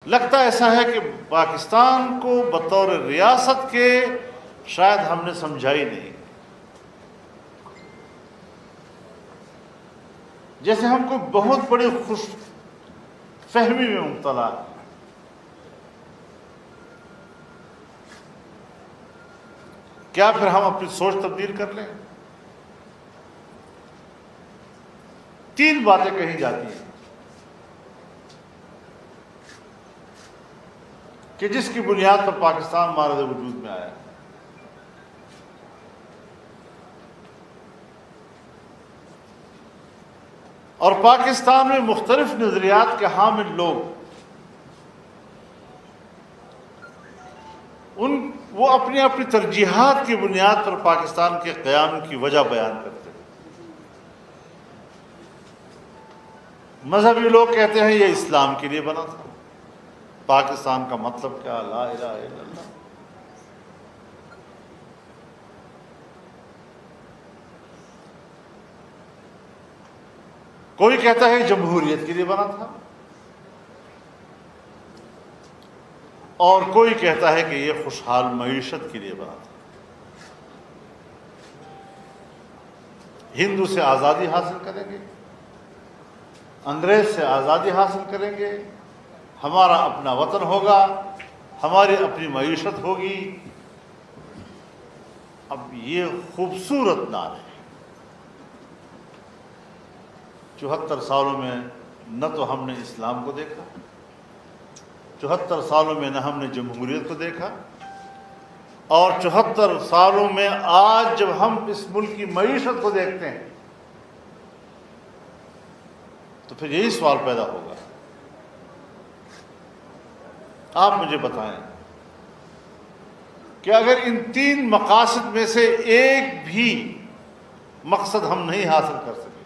لگتا ایسا ہے کہ پاکستان کو بطور ریاست کے شاید ہم نے سمجھا ہی نہیں، جیسے ہم کو بہت بڑی خوش فہمی میں مبتلا ہے۔ کیا پھر ہم اپنی سوچ تبدیل کر لیں؟ تین باتیں کہی جاتی ہیں کہ جس کی بنیاد پر پاکستان مارد وجود میں آیا۔ اور پاکستان میں مختلف نظریات کے حامل لوگ وہ اپنی اپنی ترجیحات کی بنیاد پر پاکستان کے قیام کی وجہ بیان کرتے ہیں۔ مذہبی لوگ کہتے ہیں یہ اسلام کے لیے بنا تھا، پاکستان کا مطلب کیا، لا الہ الا اللہ۔ کوئی کہتا ہے جمہوریت کے لیے بنا تھا، اور کوئی کہتا ہے کہ یہ خوشحال معیشت کے لیے بنا تھا، ہندو سے آزادی حاصل کریں گے، انگریز سے آزادی حاصل کریں گے، ہمارا اپنا وطن ہوگا، ہماری اپنی معیشت ہوگی۔ اب یہ خوبصورت نعرے ہے۔ 74 سالوں میں نہ تو ہم نے اسلام کو دیکھا، 74 سالوں میں نہ ہم نے جمہوریت کو دیکھا، اور 74 سالوں میں آج جب ہم اس ملک کی معیشت کو دیکھتے ہیں تو پھر یہی سوال پیدا ہوگا، آپ مجھے بتائیں کہ اگر ان تین مقاصد میں سے ایک بھی مقصد ہم نہیں حاصل کر سکے